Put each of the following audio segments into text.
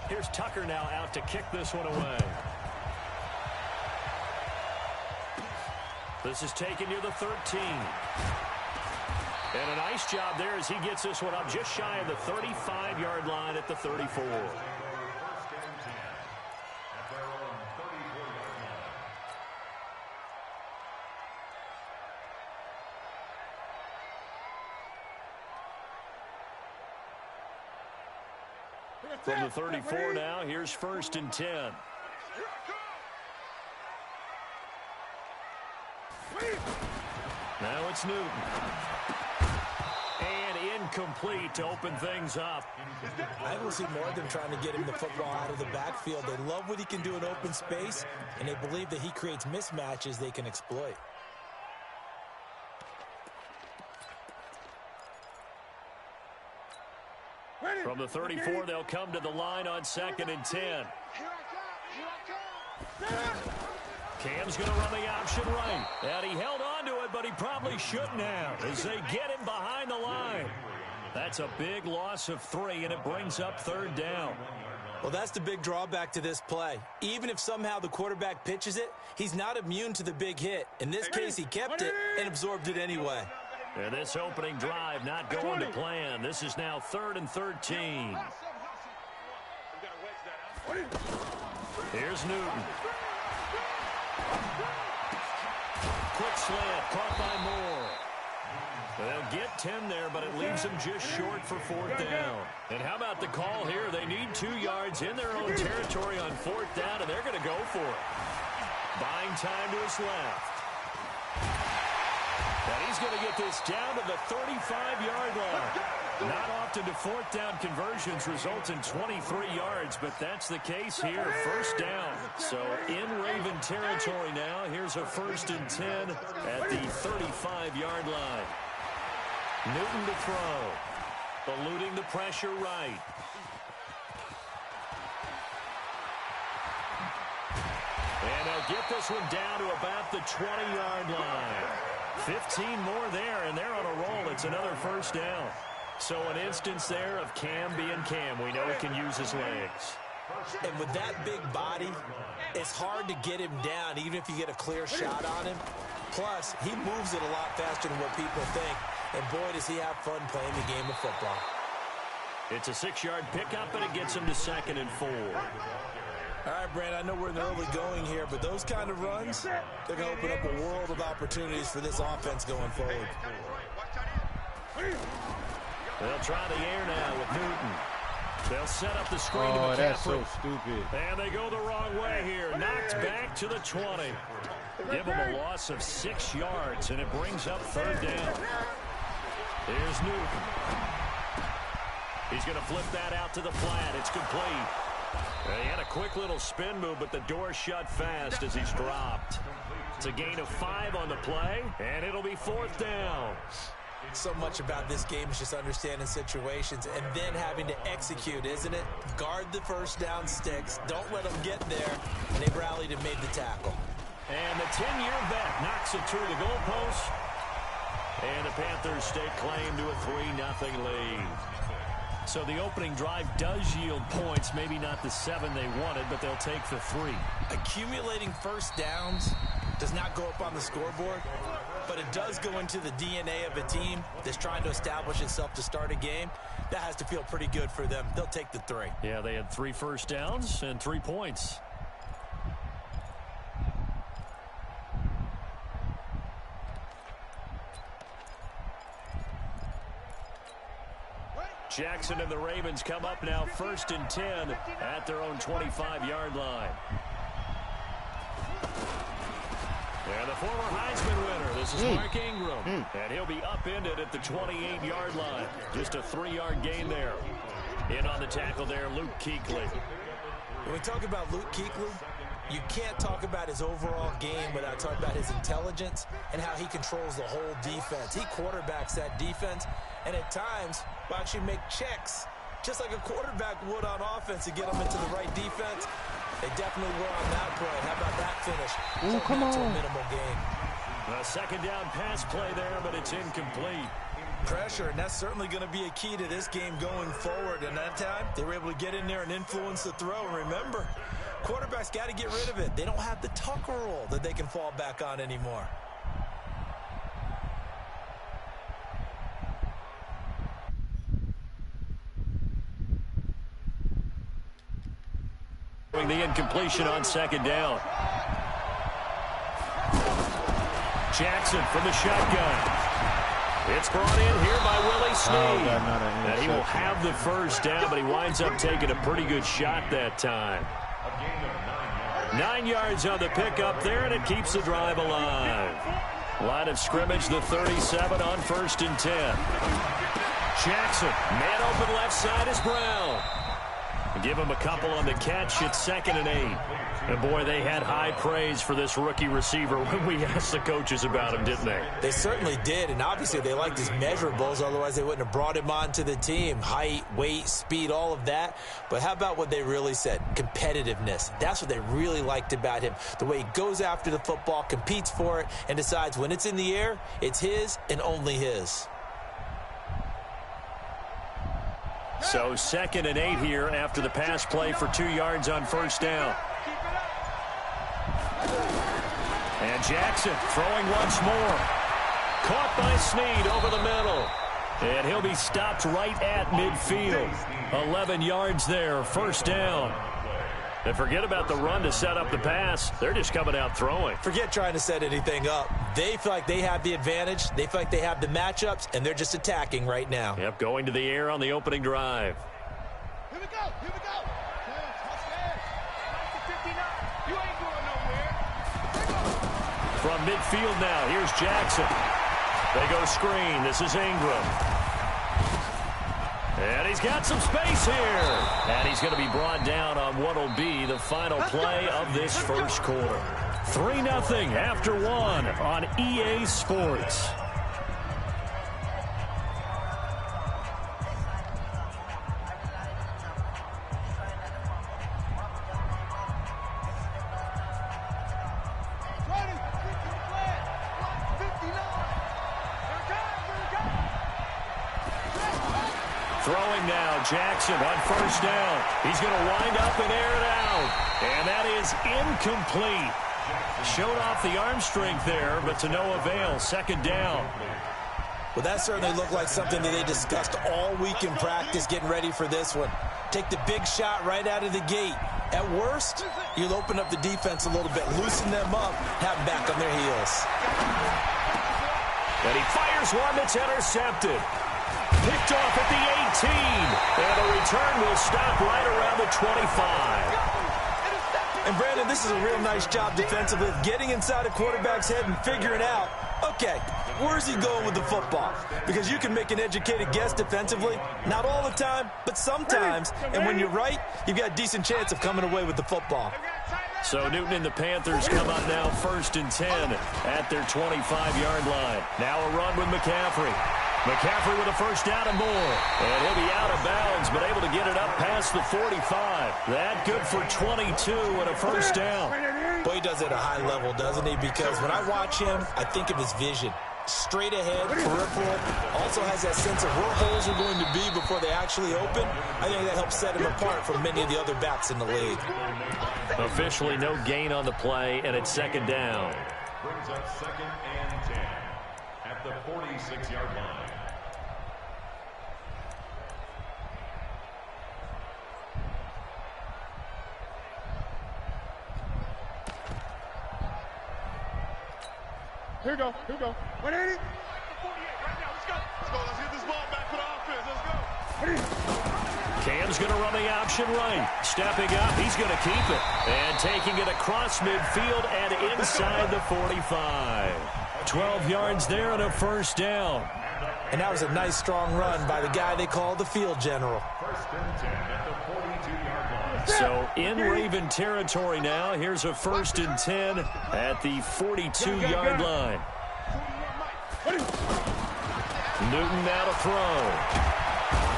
Here's Tucker now out to kick this one away. This is taken near the 13. And a nice job there as he gets this one up just shy of the 35-yard line at the 34. From the 34 now, here's 1st and 10. Now it's Newton. And incomplete to open things up. I will see more of them trying to get him the football out of the backfield. They love what he can do in open space, and they believe that he creates mismatches they can exploit. From the 34, they'll come to the line on 2nd and 10. Cam's going to run the option right. And he held on to it, but he probably shouldn't have as they get him behind the line. That's a big loss of 3, and it brings up 3rd down. Well, that's the big drawback to this play. Even if somehow the quarterback pitches it, he's not immune to the big hit. In this case, he kept it and absorbed it anyway. And this opening drive not going to plan. This is now 3rd and 13. Here's Newton. Quick slant, caught by Moore. They'll get 10 there, but it leaves them just short for 4th down. And how about the call here? They need 2 yards in their own territory on 4th down, and they're going to go for it. Buying time to his left. And he's going to get this down to the 35-yard line. Not often do 4th down conversions result in 23 yards, but that's the case here. 1st down. So in Raven territory now, here's a 1st and 10 at the 35-yard line. Newton to throw. Eluding the pressure right. And they'll get this one down to about the 20-yard line. 15 more there, and they're on a roll. It's another 1st down. So an instance there of Cam being Cam. We know he can use his legs. And with that big body, it's hard to get him down, even if you get a clear shot on him. Plus, he moves it a lot faster than what people think. And boy, does he have fun playing the game of football. It's a 6-yard pickup, and it gets him to 2nd and 4. All right, Brandon, I know we're in the early going here, but those kind of runs, they're going to open up a world of opportunities for this offense going forward. They'll try the air now with Newton. They'll set up the screen to McCaffrey. Oh, that's so stupid. And they go the wrong way here. Knocked back to the 20. Give them a loss of 6 yards, and it brings up 3rd down. Here's Newton. He's going to flip that out to the flat. It's complete. He had a quick little spin move, but the door shut fast as he's dropped. It's a gain of 5 on the play, and it'll be 4th down. So much about this game is just understanding situations and then having to execute, isn't it? Guard the 1st down sticks. Don't let them get there. And they rallied and made the tackle. And the 10-year vet knocks it through the goalpost. And the Panthers stake claim to a 3-0 lead. So the opening drive does yield points, maybe not the 7 they wanted, but they'll take the 3. Accumulating 1st downs does not go up on the scoreboard, but it does go into the DNA of a team that's trying to establish itself to start a game. That has to feel pretty good for them. They'll take the 3. Yeah, they had 3 first downs and 3 points. Jackson and the Ravens come up now 1st and 10 at their own 25-yard line. And the former Heisman winner, this is Mark Ingram. And he'll be upended at the 28-yard line. Just a 3-yard gain there. In on the tackle there, Luke Kuechly. When we talk about Luke Kuechly, you can't talk about his overall game without talking about his intelligence and how he controls the whole defense. He quarterbacks that defense, and at times will actually make checks, just like a quarterback would on offense to get them into the right defense. They definitely were on that play. How about that finish? Ooh, come on. To a minimal gain. A 2nd down pass play there, but it's incomplete. pressure, and that's certainly going to be a key to this game going forward. And that time, they were able to get in there and influence the throw. And remember, quarterbacks got to get rid of it. They don't have the Tucker rule that they can fall back on anymore. The incompletion on second down. Jackson from the shotgun. It's brought in here by Willie Snead. And he will have the first down, but he winds up taking a pretty good shot that time. 9 yards on the pickup there, and it keeps the drive alive. Line of scrimmage, the 37 on 1st and 10. Jackson, man open left side is Brown. Give him a couple on the catch. It's 2nd and 8. And, boy, they had high praise for this rookie receiver when we asked the coaches about him, didn't they? They certainly did, and obviously they liked his measurables. Otherwise, they wouldn't have brought him onto the team. Height, weight, speed, all of that. But how about what they really said? Competitiveness. That's what they really liked about him. The way he goes after the football, competes for it, and decides when it's in the air, it's his and only his. So 2nd and 8 here after the pass play for 2 yards on 1st down. And Jackson throwing once more. Caught by Snead over the middle. And he'll be stopped right at midfield. 11 yards there, 1st down. And forget about the run to set up the pass. They're just coming out throwing. Forget trying to set anything up. They feel like they have the advantage. They feel like they have the matchups, and they're just attacking right now. Yep, going to the air on the opening drive. Here we go. Here we go. You ain't going nowhere. From midfield now, here's Jackson. They go screen. This is Ingram. And he's got some space here. And he's going to be brought down on what will be the final play of this first quarter. 3-0 after 1 on EA Sports. Throwing now, Jackson on 1st down. He's going to wind up and air it out. And that is incomplete. Showed off the arm strength there, but to no avail. 2nd down. Well, that certainly looked like something that they discussed all week in practice getting ready for this one. Take the big shot right out of the gate. At worst, you'll open up the defense a little bit, loosen them up, have them back on their heels. And he fires one that's intercepted. Picked off at the 18. And the return will stop right around the 25. And, Brandon, this is a real nice job defensively of getting inside a quarterback's head and figuring out, okay, where's he going with the football? Because you can make an educated guess defensively. Not all the time, but sometimes. And when you're right, you've got a decent chance of coming away with the football. So Newton and the Panthers come up now 1st and 10 at their 25-yard line. Now a run with McCaffrey. McCaffrey with a 1st down and more. And he'll be out of bounds, but able to get it up past the 45. That good for 22 and a 1st down. Boy, he does it at a high level, doesn't he? Because when I watch him, I think of his vision. Straight ahead, peripheral. Also has that sense of where holes are going to be before they actually open. I think that helps set him apart from many of the other backs in the league. Officially no gain on the play, and it's 2nd down. Brings up 2nd and 10 at the 46-yard line. Here we go. Here we go. 180. 48 right now. Let's go. Let's go. Let's get this ball back for the offense. Let's go. Cam's going to run the option right. Stepping up, he's going to keep it. And taking it across midfield and inside the 45. 12 yards there and a 1st down. And that was a nice, strong run by the guy they call the field general. 1st and 10 at the 42-yard line. So in Raven territory now. Here's a 1st and 10 at the 42-yard line. Newton now to throw.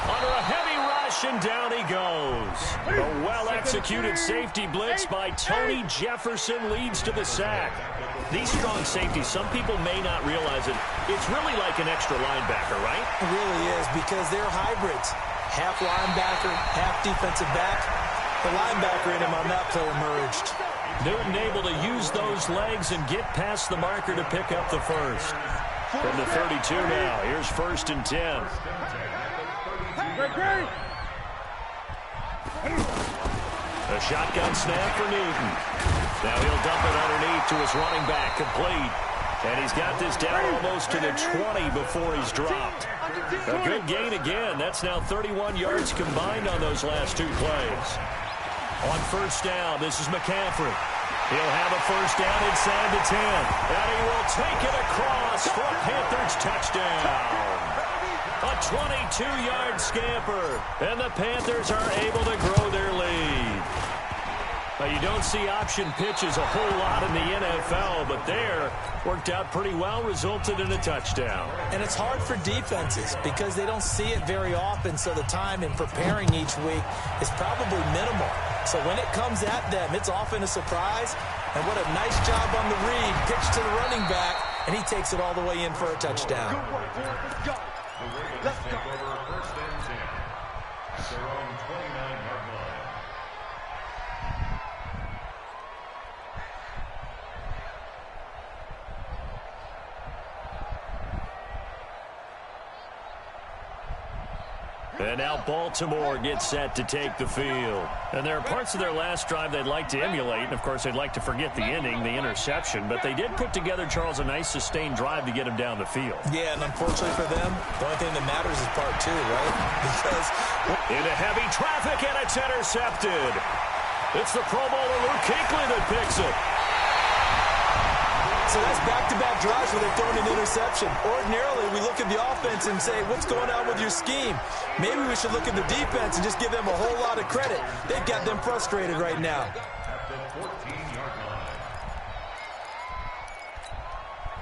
Under a heavy rush, rush, and down he goes. A well-executed safety blitz by Tony Jefferson leads to the sack. These strong safeties, some people may not realize it. It's really like an extra linebacker, right? It really is, because they're hybrids. Half linebacker, half defensive back. The linebacker in him on that play emerged. Newton able to use those legs and get past the marker to pick up the first. From the 32 now, here's 1st and 10. A shotgun snap for Newton. Now he'll dump it underneath to his running back, complete. And he's got this down almost to the 20 before he's dropped. A good gain again. That's now 31 yards combined on those last 2 plays. On 1st down, this is McCaffrey. He'll have a 1st down inside the 10. And he will take it across for a Panthers touchdown. A 22-yard scamper. And the Panthers are able to grow their lead. Now, you don't see option pitches a whole lot in the NFL, but there worked out pretty well, resulted in a touchdown. And it's hard for defenses because they don't see it very often, so the time in preparing each week is probably minimal. So when it comes at them, it's often a surprise. And what a nice job on the read. Pitch to the running back, and he takes it all the way in for a touchdown. Good work, boys. Let's go. Let's go. 1st and 10 at their own 29-yard line. And now Baltimore gets set to take the field. And there are parts of their last drive they'd like to emulate. And, of course, they'd like to forget the ending, the interception. But they did put together, Charles, a nice sustained drive to get him down the field. Yeah, and unfortunately for them, the only thing that matters is part 2, right? Because into heavy traffic, and it's intercepted. It's the Pro Bowler Luke Kuechly that picks it. So that's back-to-back drives where they've thrown an interception. Ordinarily, we look at the offense and say, what's going on with your scheme? Maybe we should look at the defense and just give them a whole lot of credit. They've got them frustrated right now. At the 14-yard line.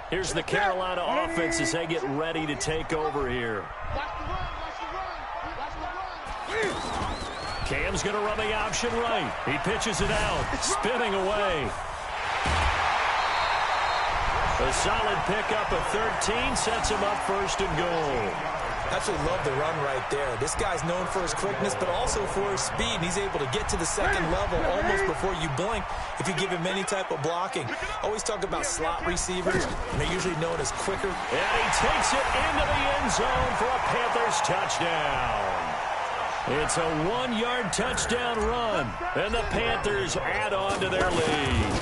Here's the Carolina offense as they get ready to take over here. Cam's going to run the option right. He pitches it out, spinning away. A solid pickup of 13 sets him up 1st and goal. Absolutely love the run right there. This guy's known for his quickness, but also for his speed. And he's able to get to the second level almost before you blink if you give him any type of blocking. Always talk about slot receivers, and they're usually known as quicker. And he takes it into the end zone for a Panthers touchdown. It's a 1-yard touchdown run, and the Panthers add on to their lead.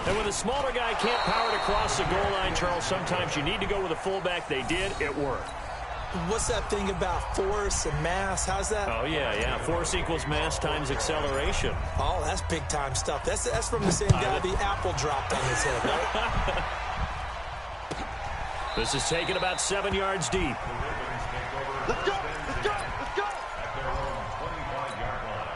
And when the smaller guy can't power it across the goal line, Charles, sometimes you need to go with a fullback. They did. It worked. What's that thing about force and mass? How's that? Oh, yeah. Force equals mass times acceleration. Oh, that's big-time stuff. That's from the same guy the apple dropped on his head, right? This is taken about 7 yards deep. Let's go. Let's go. Let's go. At their own 25-yard line.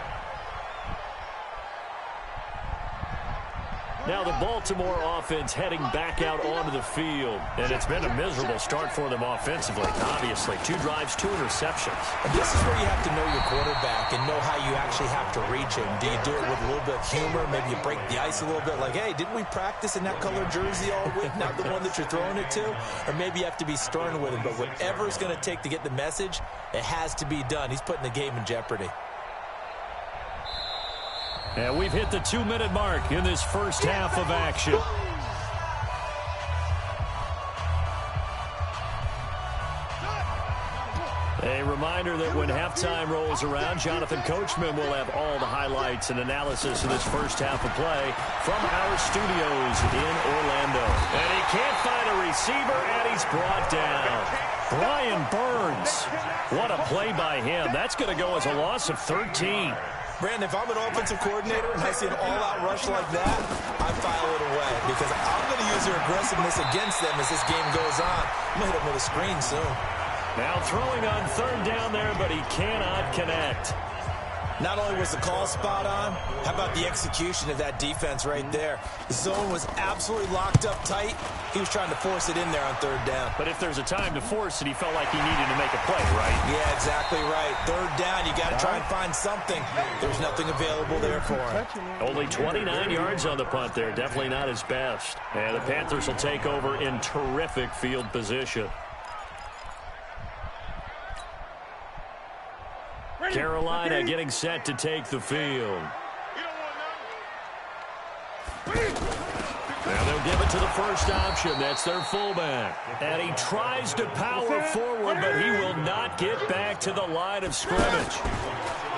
Now the Baltimore offense heading back out onto the field. And it's been a miserable start for them offensively, obviously. 2 drives, 2 interceptions. And this is where you have to know your quarterback and know how you actually have to reach him. Do you do it with a little bit of humor? Maybe you break the ice a little bit like, hey, didn't we practice in that color jersey all week? Not the one that you're throwing it to? Or maybe you have to be stern with him. But whatever it's going to take to get the message, it has to be done. He's putting the game in jeopardy. And we've hit the 2-minute mark in this first half of action. A reminder that when halftime rolls around, Jonathan Coachman will have all the highlights and analysis of this first half of play from our studios in Orlando. And he can't find a receiver, and he's brought down. Brian Burns. What a play by him. That's going to go as a loss of 13. Brandon, if I'm an offensive coordinator and I see an all-out rush like that, I file it away because I'm going to use their aggressiveness against them as this game goes on. I'm going to hit them with a screen soon. Now throwing on 3rd down there, but he cannot connect. Not only was the call spot on, how about the execution of that defense right there? The zone was absolutely locked up tight. He was trying to force it in there on third down. But if there's a time to force it, he felt like he needed to make a play, right? Yeah, exactly right. Third down, you got to try and find something. There's nothing available there for him. Only 29 yards on the punt there. Definitely not his best. And the Panthers will take over in terrific field position. Carolina getting set to take the field. Now they'll give it to the first option. That's their fullback. And he tries to power forward, but he will not get back to the line of scrimmage.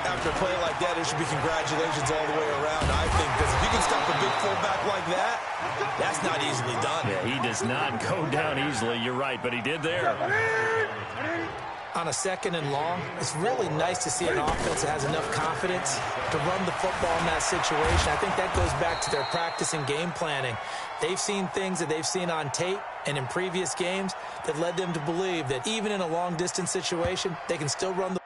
After a play like that, there should be congratulations all the way around, I think, because if you can stop a big fullback like that, that's not easily done. Yeah, he does not go down easily. You're right, but he did there. On a 2nd and long, it's really nice to see an offense that has enough confidence to run the football in that situation. I think that goes back to their practice and game planning. They've seen things that they've seen on tape and in previous games that led them to believe that even in a long-distance situation, they can still run the